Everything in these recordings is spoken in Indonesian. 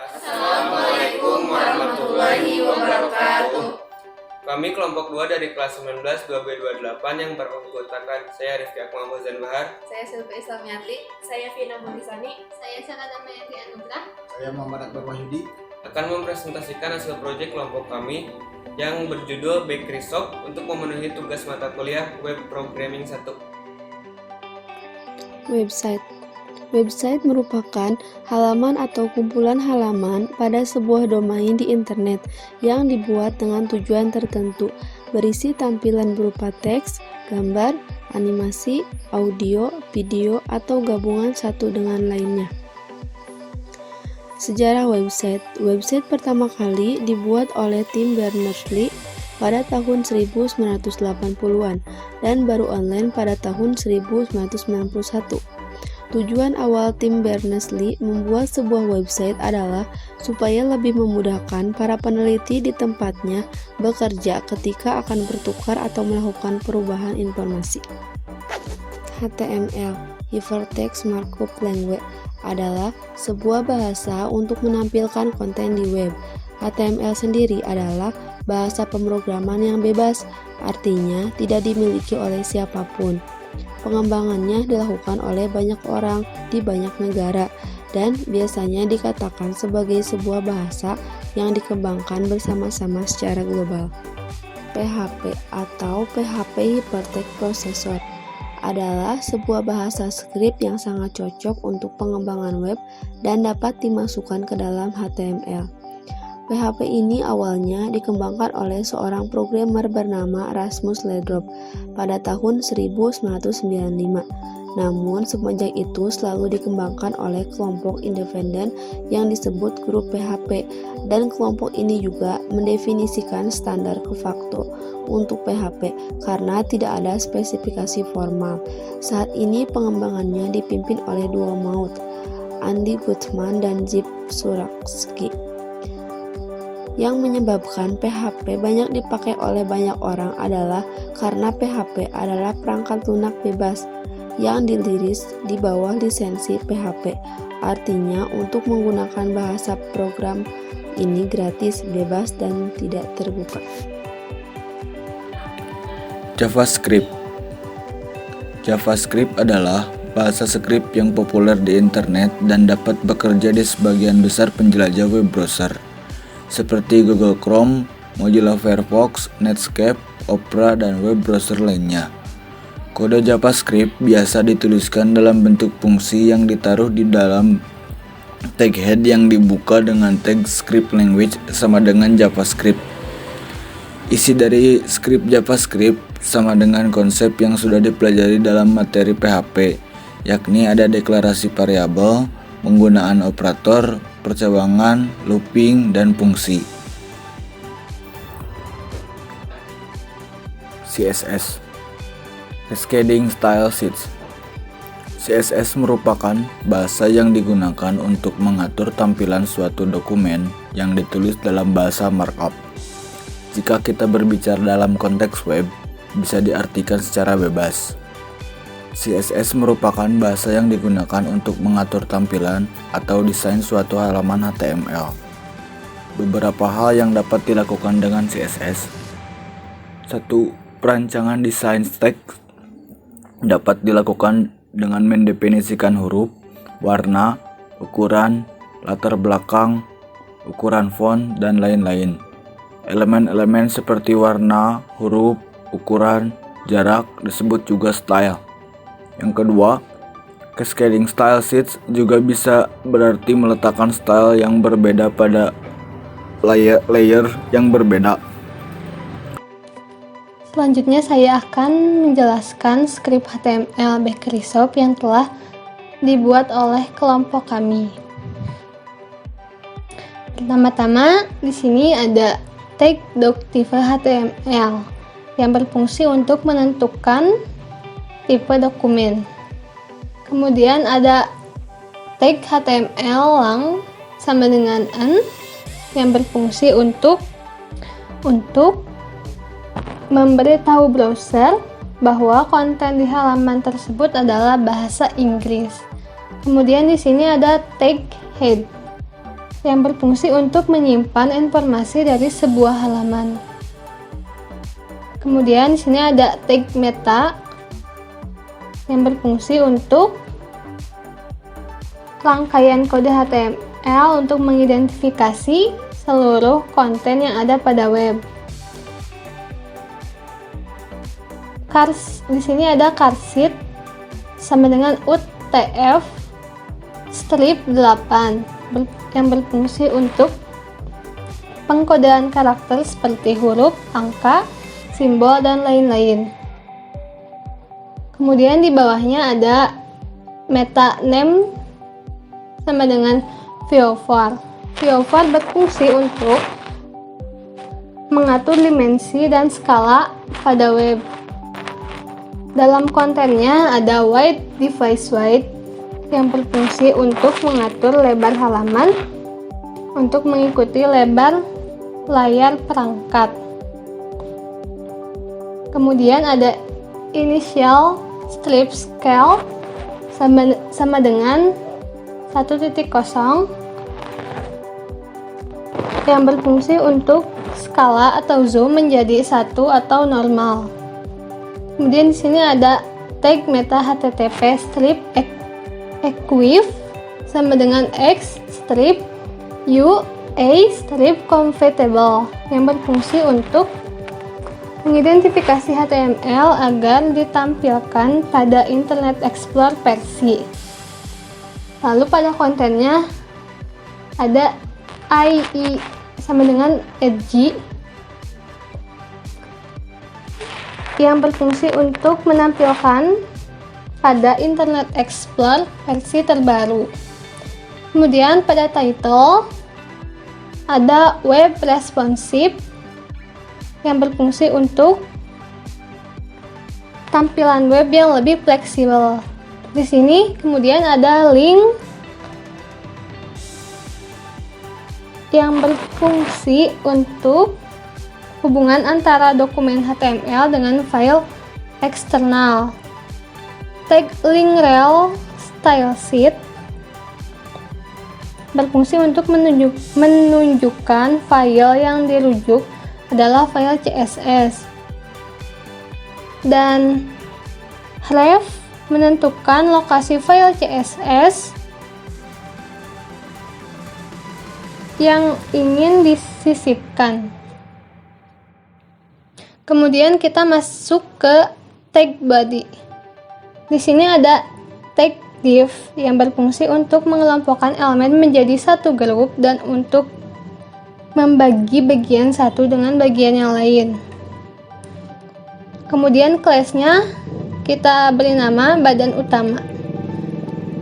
Assalamualaikum warahmatullahi wabarakatuh. Kami kelompok 2 dari kelas 19 2B28 yang beranggotakan saya Rifki Akmal Muzan Bahar, saya Sylvia Islamiati, Saya Vina Mulisani, Saya Sanada Mayati Anugrah. Saya Muhammad Akbar Wahyudi. akan mempresentasikan hasil proyek kelompok kami yang berjudul Bakery Shop untuk memenuhi tugas mata kuliah Web Programming 1. Website merupakan halaman atau kumpulan halaman pada sebuah domain di internet yang dibuat dengan tujuan tertentu, berisi tampilan berupa teks, gambar, animasi, audio, video, atau gabungan satu dengan lainnya. Sejarah website pertama kali dibuat oleh Tim Berners-Lee pada tahun 1980-an dan baru online pada tahun 1991. Tujuan awal tim Berners-Lee membuat sebuah website adalah supaya lebih memudahkan para peneliti di tempatnya bekerja ketika akan bertukar atau melakukan perubahan informasi. HTML, Hypertext Markup Language, adalah sebuah bahasa untuk menampilkan konten di web. HTML sendiri adalah bahasa pemrograman yang bebas, artinya tidak dimiliki oleh siapapun. Pengembangannya dilakukan oleh banyak orang di banyak negara dan biasanya dikatakan sebagai sebuah bahasa yang dikembangkan bersama-sama secara global. PHP atau PHP Hypertext Processor adalah sebuah bahasa skrip yang sangat cocok untuk pengembangan web dan dapat dimasukkan ke dalam HTML. PHP ini awalnya dikembangkan oleh seorang programmer bernama Rasmus Ledrup pada tahun 1995. Namun semenjak itu selalu dikembangkan oleh kelompok independen yang disebut grup PHP, dan kelompok ini juga mendefinisikan standar de facto untuk PHP karena tidak ada spesifikasi formal. Saat ini pengembangannya dipimpin oleh dua maut, Andy Gutman dan Zip Suraksky. Yang menyebabkan PHP banyak dipakai oleh banyak orang adalah karena PHP adalah perangkat lunak bebas yang dirilis di bawah lisensi PHP. Artinya untuk menggunakan bahasa program ini gratis, bebas, dan tidak terbuka. JavaScript adalah bahasa skrip yang populer di internet dan dapat bekerja di sebagian besar penjelajah web browser seperti Google Chrome, Mozilla Firefox, Netscape, Opera, dan web browser lainnya. Kode JavaScript biasa dituliskan dalam bentuk fungsi yang ditaruh di dalam tag head yang dibuka dengan tag script language sama dengan JavaScript. Isi dari script JavaScript sama dengan konsep yang sudah dipelajari dalam materi PHP, yakni ada deklarasi variabel, penggunaan operator, percabangan, looping, dan fungsi. CSS, Cascading Style Sheets. CSS merupakan bahasa yang digunakan untuk mengatur tampilan suatu dokumen yang ditulis dalam bahasa markup. Jika kita berbicara dalam konteks web, bisa diartikan secara bebas. CSS merupakan bahasa yang digunakan untuk mengatur tampilan atau desain suatu halaman HTML. Beberapa hal yang dapat dilakukan dengan CSS. 1. Perancangan desain teks dapat dilakukan dengan mendefinisikan huruf, warna, ukuran, latar belakang, ukuran font, dan lain-lain. Elemen-elemen seperti warna, huruf, ukuran, jarak disebut juga style. Yang kedua, cascading style sheets juga bisa berarti meletakkan style yang berbeda pada layer yang berbeda. Selanjutnya saya akan menjelaskan skrip HTML Bakery Shop yang telah dibuat oleh kelompok kami. Pertama-tama di sini ada tag doctype HTML yang berfungsi untuk menentukan tipe dokumen. Kemudian ada tag HTML lang sama dengan n yang berfungsi untuk memberitahu browser bahwa konten di halaman tersebut adalah bahasa Inggris. Kemudian di sini ada tag head yang berfungsi untuk menyimpan informasi dari sebuah halaman. Kemudian di sini ada tag meta yang berfungsi untuk rangkaian kode HTML untuk mengidentifikasi seluruh konten yang ada pada web. Di sini ada charSheet sama dengan UTF strip 8 yang berfungsi untuk pengkodean karakter seperti huruf, angka, simbol, dan lain-lain. Kemudian di bawahnya ada meta name sama dengan VO4. VO4 berfungsi untuk mengatur dimensi dan skala pada web. Dalam kontennya ada width device width yang berfungsi untuk mengatur lebar halaman untuk mengikuti lebar layar perangkat. Kemudian ada initial strip scale sama dengan 1.0 yang berfungsi untuk skala atau zoom menjadi 1 atau normal. Kemudian di sini ada tag meta HTTP strip equif sama dengan x strip u a strip compatible yang berfungsi untuk mengidentifikasi HTML agar ditampilkan pada Internet Explorer versi. Lalu pada kontennya ada IE sama dengan edgy yang berfungsi untuk menampilkan pada Internet Explorer versi terbaru. Kemudian pada title ada web responsive yang berfungsi untuk tampilan web yang lebih fleksibel. Di sini kemudian ada link yang berfungsi untuk hubungan antara dokumen HTML dengan file eksternal. Tag link rel style sheet berfungsi untuk menunjukkan file yang dirujuk adalah file CSS. Dan href menentukan lokasi file CSS yang ingin disisipkan. Kemudian kita masuk ke tag body. Di sini ada tag div yang berfungsi untuk mengelompokkan elemen menjadi satu grup dan untuk membagi bagian satu dengan bagian yang lain. Kemudian kelasnya kita beri nama badan utama.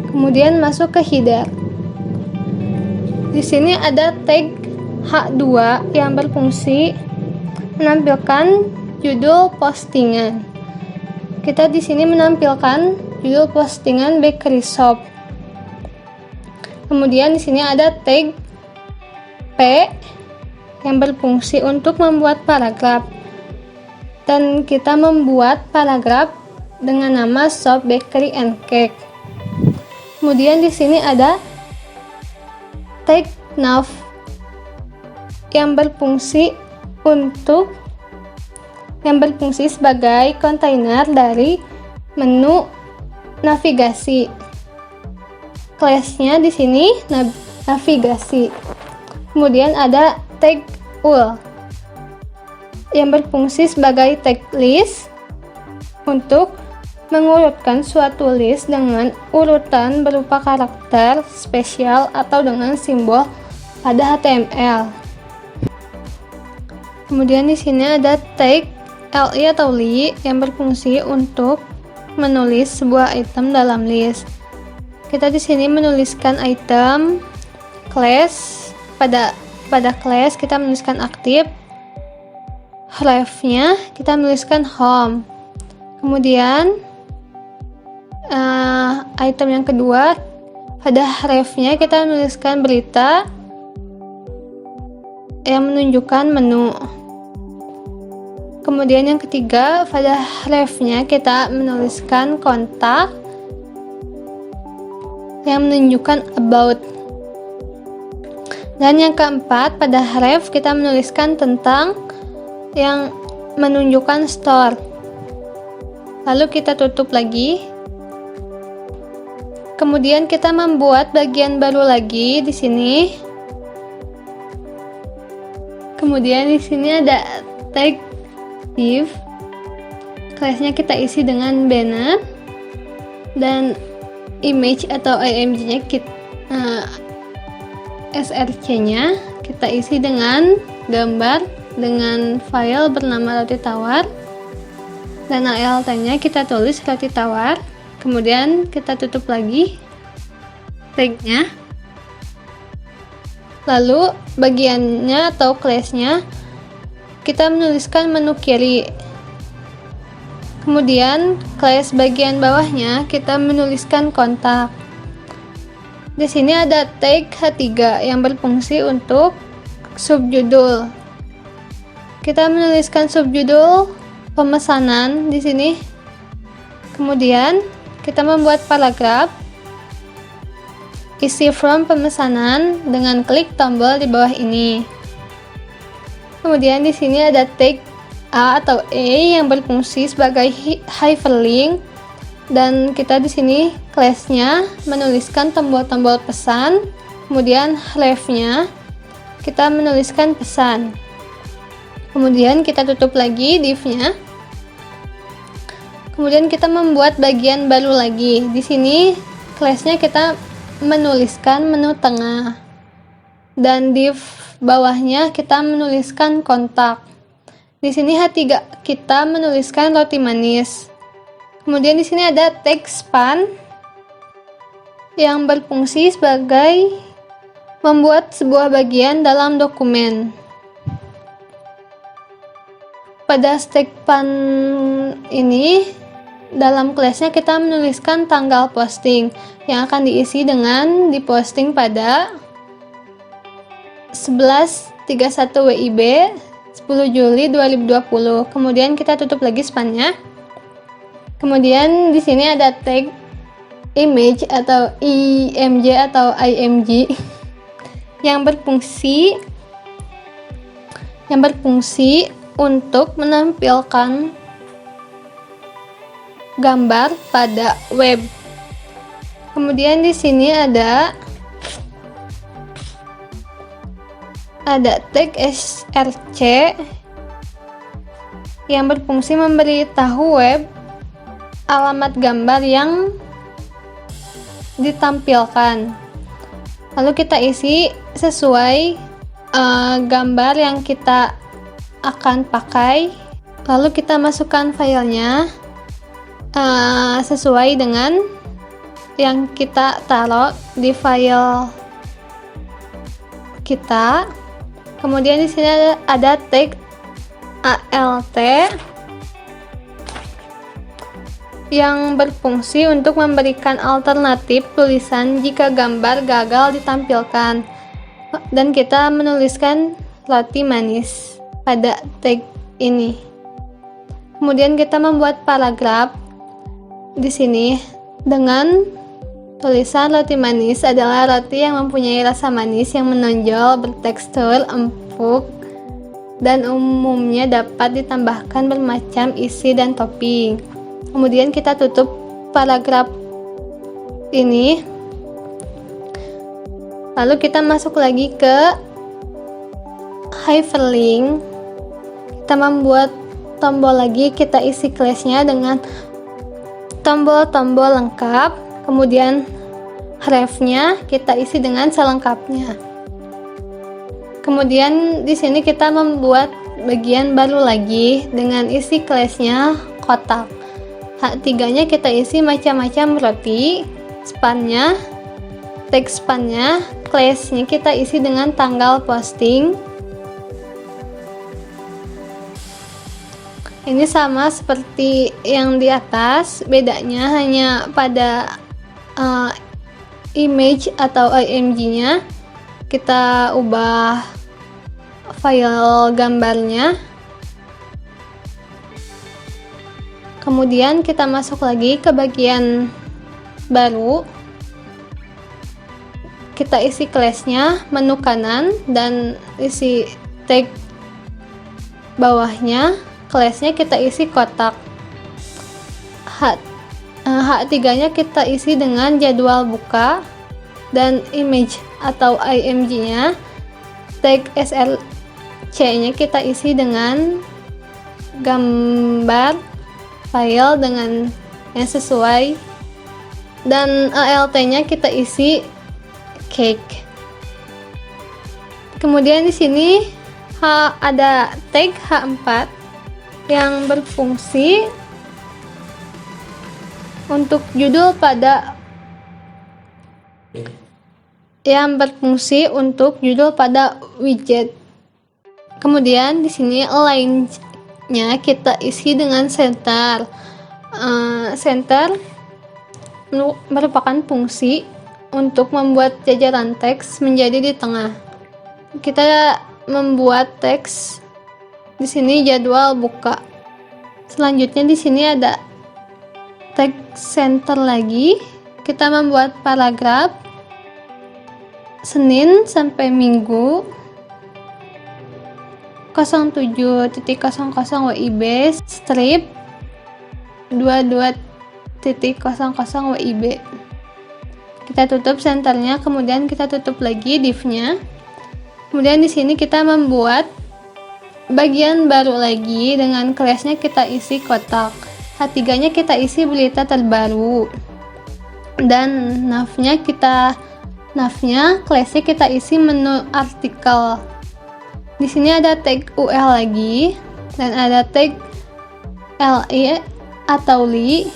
Kemudian masuk ke header. Di sini ada tag H2 yang berfungsi menampilkan judul postingan. Kita di sini menampilkan judul postingan bakery shop. Kemudian di sini ada tag P yang berfungsi untuk membuat paragraf. Dan kita membuat paragraf dengan nama Shop Bakery and Cake. Kemudian di sini ada tag nav yang berfungsi sebagai kontainer dari menu navigasi. Kelasnya di sini navigasi. Kemudian ada tag ul yang berfungsi sebagai tag list untuk mengurutkan suatu list dengan urutan berupa karakter spesial atau dengan simbol pada HTML. Kemudian di sini ada tag li atau li yang berfungsi untuk menulis sebuah item dalam list. Kita di sini menuliskan item class, pada class kita menuliskan aktif, hrefnya kita menuliskan home. Kemudian item yang kedua, pada hrefnya kita menuliskan berita yang menunjukkan menu. Kemudian yang ketiga, pada hrefnya kita menuliskan kontak yang menunjukkan about. Dan yang keempat, pada ref kita menuliskan tentang yang menunjukkan store. Lalu kita tutup lagi. Kemudian kita membuat bagian baru lagi di sini. Kemudian di sini ada tag div. Kelasnya kita isi dengan banner dan image atau img-nya src-nya kita isi dengan gambar dengan file bernama roti tawar, dan alt-nya kita tulis roti tawar. Kemudian kita tutup lagi tag-nya. Lalu bagiannya atau class-nya kita menuliskan menu kiri. Kemudian class bagian bawahnya kita menuliskan kontak. Di sini ada tag H3 yang berfungsi untuk subjudul. Kita menuliskan subjudul pemesanan di sini. Kemudian kita membuat paragraf isi form pemesanan dengan klik tombol di bawah ini. Kemudian di sini ada tag A atau E yang berfungsi sebagai hyperlink, dan kita di sini class-nya menuliskan tombol-tombol pesan. Kemudian ref-nya kita menuliskan pesan. Kemudian kita tutup lagi div-nya. Kemudian kita membuat bagian baru lagi. Di sini class-nya kita menuliskan menu tengah, dan div bawahnya kita menuliskan kontak. Di sini H3 kita menuliskan roti manis. Kemudian di sini ada tag span yang berfungsi sebagai membuat sebuah bagian dalam dokumen. Pada tag span ini dalam kelasnya kita menuliskan tanggal posting yang akan diisi dengan diposting pada 11.31 WIB 10 Juli 2020. Kemudian kita tutup lagi spannya. Kemudian di sini ada tag image atau img atau img yang berfungsi untuk menampilkan gambar pada web. Kemudian di sini ada tag src yang berfungsi memberitahu web alamat gambar yang ditampilkan. Lalu kita isi sesuai gambar yang kita akan pakai. Lalu kita masukkan filenya sesuai dengan yang kita taruh di file kita. Kemudian di sini ada tag alt yang berfungsi untuk memberikan alternatif tulisan jika gambar gagal ditampilkan, dan kita menuliskan roti manis pada tag ini. Kemudian kita membuat paragraf di sini dengan tulisan roti manis adalah roti yang mempunyai rasa manis yang menonjol, bertekstur empuk, dan umumnya dapat ditambahkan bermacam isi dan topping. Kemudian kita tutup paragraf ini. Lalu kita masuk lagi ke hyperlink. Kita membuat tombol lagi, kita isi class-nya dengan tombol-tombol lengkap. Kemudian ref-nya kita isi dengan selengkapnya. Kemudian di sini kita membuat bagian baru lagi dengan isi class-nya kotak. H3-nya kita isi macam-macam roti, span-nya, tag span-nya, class-nya kita isi dengan tanggal posting. Ini sama seperti yang di atas, bedanya hanya pada image atau img-nya kita ubah file gambarnya. Kemudian kita masuk lagi ke bagian baru. kita isi kelasnya menu kanan dan isi tag bawahnya. Kelasnya kita isi kotak. H3-nya kita isi dengan jadwal buka dan image atau img-nya. Tag SLC-nya kita isi dengan gambar file dengan yang sesuai, dan ALT-nya kita isi cake. Kemudian di sini ada tag H4 yang berfungsi untuk judul pada widget. Kemudian di sini align-nya kita isi dengan center. Center merupakan fungsi untuk membuat jajaran teks menjadi di tengah. Kita membuat teks di sini jadwal buka. Selanjutnya di sini ada tag center lagi. Kita membuat paragraf Senin sampai Minggu 07.00 WIB strip 22.00 WIB. Kita tutup senternya, kemudian kita tutup lagi div-nya. Kemudian di sini kita membuat bagian baru lagi dengan kelasnya kita isi kotak. H3-nya kita isi berita terbaru. Dan nav-nya kelasnya kita isi menu artikel. Di sini ada tag UL lagi dan ada tag LI atau li.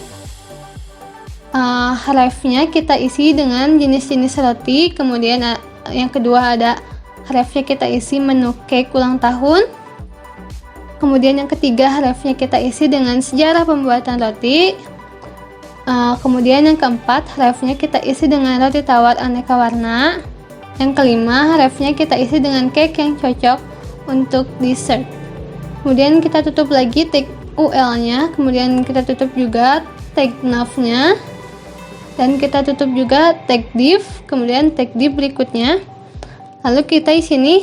Href-nya kita isi dengan jenis-jenis roti. Kemudian yang kedua ada href-nya kita isi menu cake ulang tahun. Kemudian yang ketiga href-nya kita isi dengan sejarah pembuatan roti. Kemudian yang keempat href-nya kita isi dengan roti tawar aneka warna. Yang kelima href-nya kita isi dengan cake yang cocok untuk dessert. Kemudian kita tutup lagi tag UL-nya. Kemudian kita tutup juga tag nav-nya. Dan kita tutup juga tag div. Kemudian tag div berikutnya. Lalu kita di sini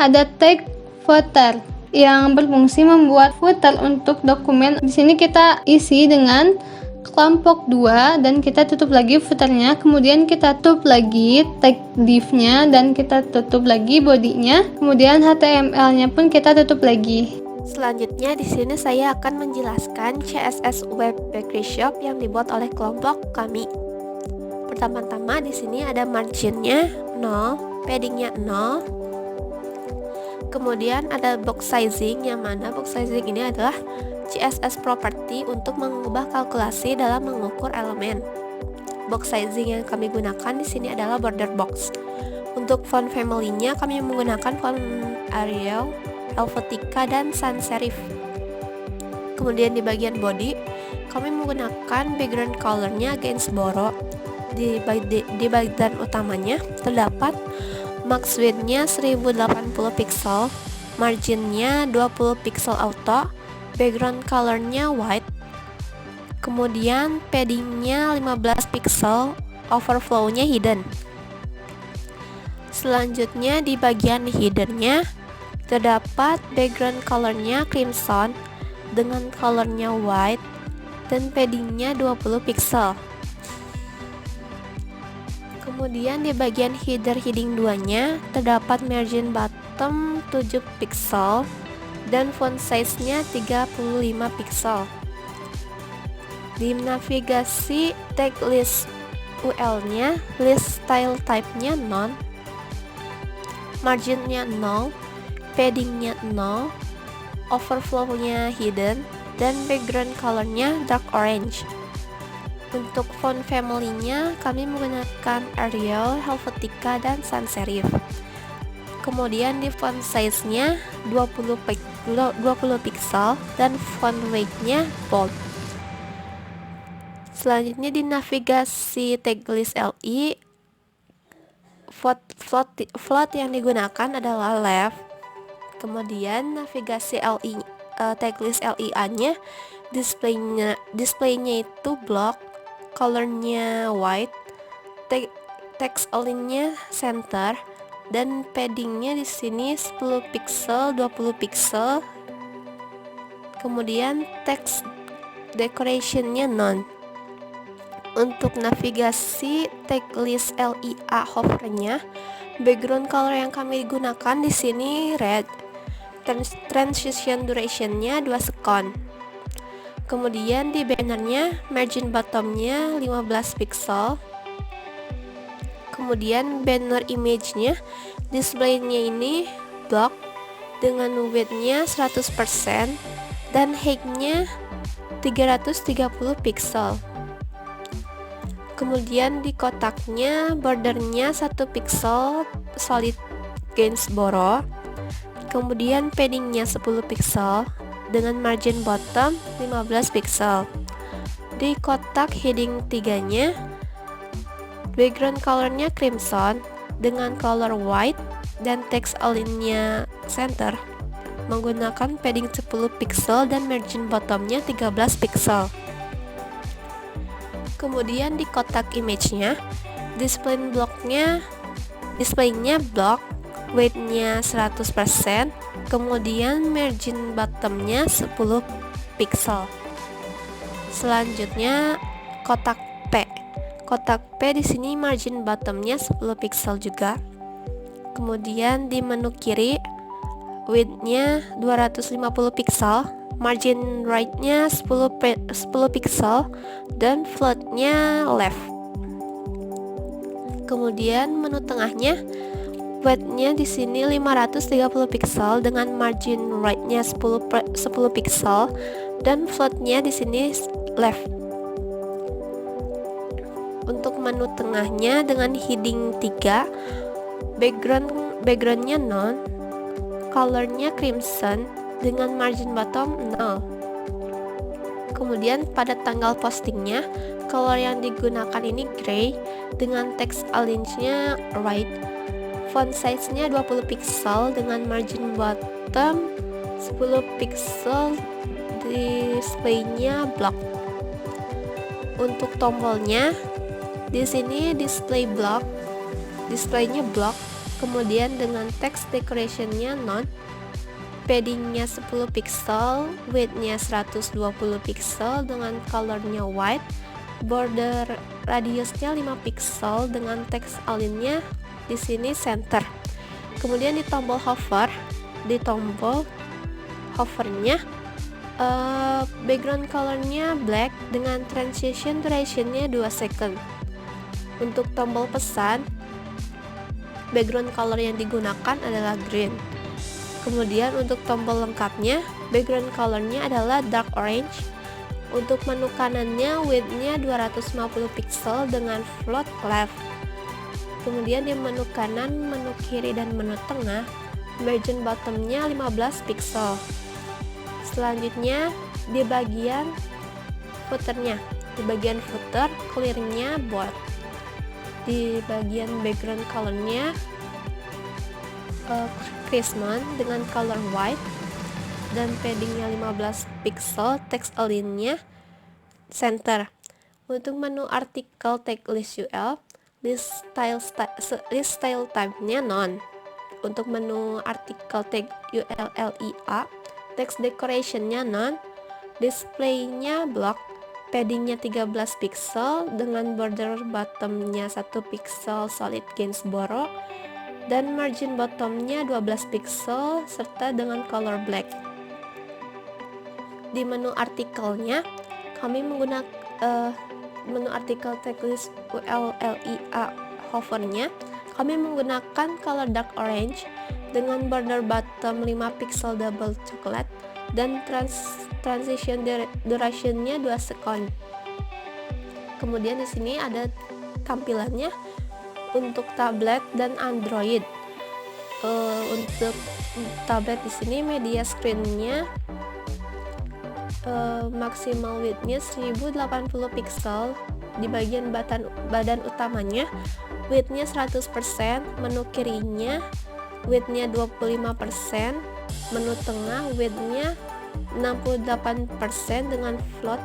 ada tag footer yang berfungsi membuat footer untuk dokumen. Di sini kita isi dengan kelompok 2 dan kita tutup lagi footernya. Kemudian kita tutup lagi tag div-nya dan kita tutup lagi body-nya. Kemudian HTML-nya pun kita tutup lagi. Selanjutnya di sini saya akan menjelaskan CSS Web Bakery Shop yang dibuat oleh kelompok kami. Pertama-tama di sini ada margin-nya 0, padding-nya 0. Kemudian ada box sizing, yang mana box sizing ini adalah CSS property untuk mengubah kalkulasi dalam mengukur elemen. Box sizing yang kami gunakan di sini adalah border box. Untuk font family-nya kami menggunakan font Arial, Helvetica, dan sans serif. Kemudian di bagian body kami menggunakan background color-nya Gainsboro. Di bagian utamanya terdapat max width-nya 1080 pixel, margin-nya 20 pixel auto, background color-nya white, kemudian padding-nya 15 pixel, overflow-nya hidden. Selanjutnya di bagian hidden-nya terdapat background color-nya crimson dengan color-nya white dan padding-nya 20 pixel. Kemudian di bagian heading 2-nya terdapat margin bottom 7 pixel dan font size-nya 35 pixel. Di navigasi tag list UL-nya, list style type-nya none, margin-nya 0, padding-nya 0, overflow-nya hidden, dan background color-nya dark orange. Untuk font family-nya kami menggunakan Arial, Helvetica, dan sans serif. Kemudian di font size-nya 20 pixel dan font weight-nya bold. Selanjutnya di navigasi tag list LI, float yang digunakan adalah left. Kemudian navigasi LI, tag list LIA-nya displaynya itu block, colornya white, text align-nya center, dan paddingnya di sini 10 pixel, 20 pixel. Kemudian text decoration-nya none. Untuk navigasi text list LIA hover-nya, background color yang kami gunakan di sini red. Transition duration-nya 2 second. Kemudian di bannernya margin bottom-nya 15 pixel. Kemudian banner image-nya, display-nya ini block dengan width-nya 100% dan height-nya 330 pixel. Kemudian di kotaknya bordernya 1 pixel solid Gainsborough. Kemudian paddingnya 10 pixel dengan margin bottom 15 pixel. Di kotak heading 3-nya background colornya crimson dengan color white dan text align-nya center menggunakan padding 10 pixel dan margin bottomnya 13 pixel. Kemudian di kotak image-nya displaynya block, weight-nya 100%, kemudian margin bottomnya 10 pixel. Selanjutnya kotak P. Kotak P di sini margin bottomnya 10 pixel juga. Kemudian di menu kiri width-nya 250 pixel, margin right-nya 10 pixel, dan float-nya left. Kemudian menu tengahnya width-nya di sini 530 pixel dengan margin right-nya 10 pixel dan float-nya di sini left. Untuk menu tengahnya dengan heading 3, background-nya none, color-nya crimson dengan margin bottom 0. Kemudian pada tanggal postingnya, color yang digunakan ini gray dengan text align-nya right. Font size-nya 20 pixel dengan margin bottom 10 pixel, display-nya block. Untuk tombolnya di sini displaynya block, kemudian dengan text decoration-nya none, padding-nya 10 pixel, width-nya 120 pixel dengan color-nya white, border radius-nya 5 pixel dengan text align-nya di sini center. Kemudian di tombol hover-nya background color-nya black dengan transition duration-nya 2 second. Untuk tombol pesan, background color yang digunakan adalah green. Kemudian untuk tombol lengkapnya, background color-nya adalah dark orange. Untuk menu kanannya, width-nya 250 pixel dengan float left. Kemudian di menu kanan, menu kiri, dan menu tengah, margin bottom-nya 15 pixel. Selanjutnya di bagian footer-nya, clear-nya bold. Di bagian background color-nya Christmas dengan color white dan padding-nya 15 pixel, text align-nya center. Untuk menu artikel tag list UL, list style type-nya none. Untuk menu artikel tag ULLIA, text decoration-nya none, display-nya block, padding-nya 13 pixel dengan border bottom-nya 1 pixel solid Gainsborough dan margin bottom-nya 12 pixel serta dengan color black. Di menu artikelnya kami menggunakan menu artikel checklist ULLIA hover-nya kami menggunakan color dark orange dengan border bottom 5 pixel double chocolate dan transition duration-nya 2 second. Kemudian di sini ada tampilannya untuk tablet dan Android. Untuk tablet di sini media screen-nya maksimal width-nya 1080 pixel. Di bagian badan utamanya width-nya 100%, menu kirinya width-nya 25%, menu tengah width-nya 68% dengan float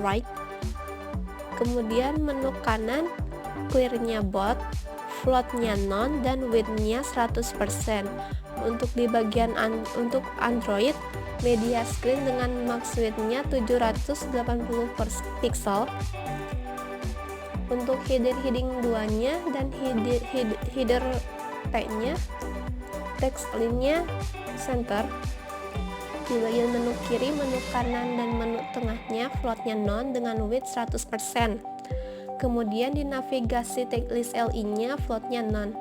right. Kemudian menu kanan clear-nya bold, floatnya none dan width-nya 100%. Untuk di bagian untuk Android, media screen dengan max width-nya 780 pixel. Untuk heading 2-nya dan header T-nya, text line-nya center. Di bagian menu kiri, menu kanan, dan menu tengahnya floatnya none dengan width 100%. Kemudian di navigasi checklist LI-nya floatnya none.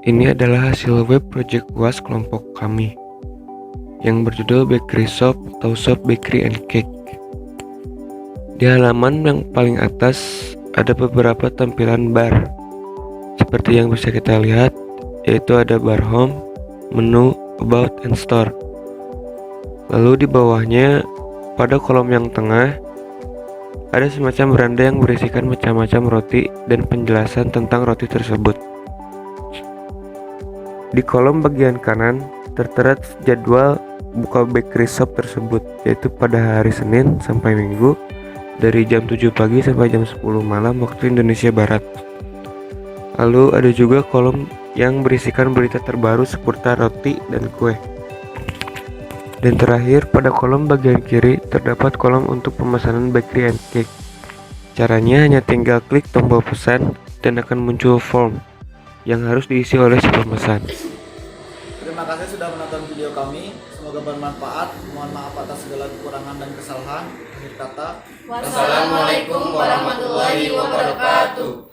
Ini adalah hasil web project UAS kelompok kami yang berjudul Bakery Shop atau Shop Bakery and Cake. Di halaman yang paling atas ada beberapa tampilan bar seperti yang bisa kita lihat, yaitu ada bar home, menu, about, and store. Lalu di bawahnya pada kolom yang tengah ada semacam beranda yang berisikan macam-macam roti dan penjelasan tentang roti tersebut. Di kolom bagian kanan tertera jadwal buka bakery shop tersebut, yaitu pada hari Senin sampai Minggu dari jam 7 pagi sampai jam 10 malam waktu Indonesia Barat. Lalu ada juga kolom yang berisikan berita terbaru seputar roti dan kue. Dan terakhir pada kolom bagian kiri terdapat kolom untuk pemesanan bakery and cake. Caranya hanya tinggal klik tombol pesan dan akan muncul form yang harus diisi oleh si pemesan. Terima kasih sudah menonton video kami. Semoga bermanfaat. Mohon maaf atas segala kekurangan dan kesalahan. Akhir kata, Wassalamualaikum warahmatullahi wabarakatuh.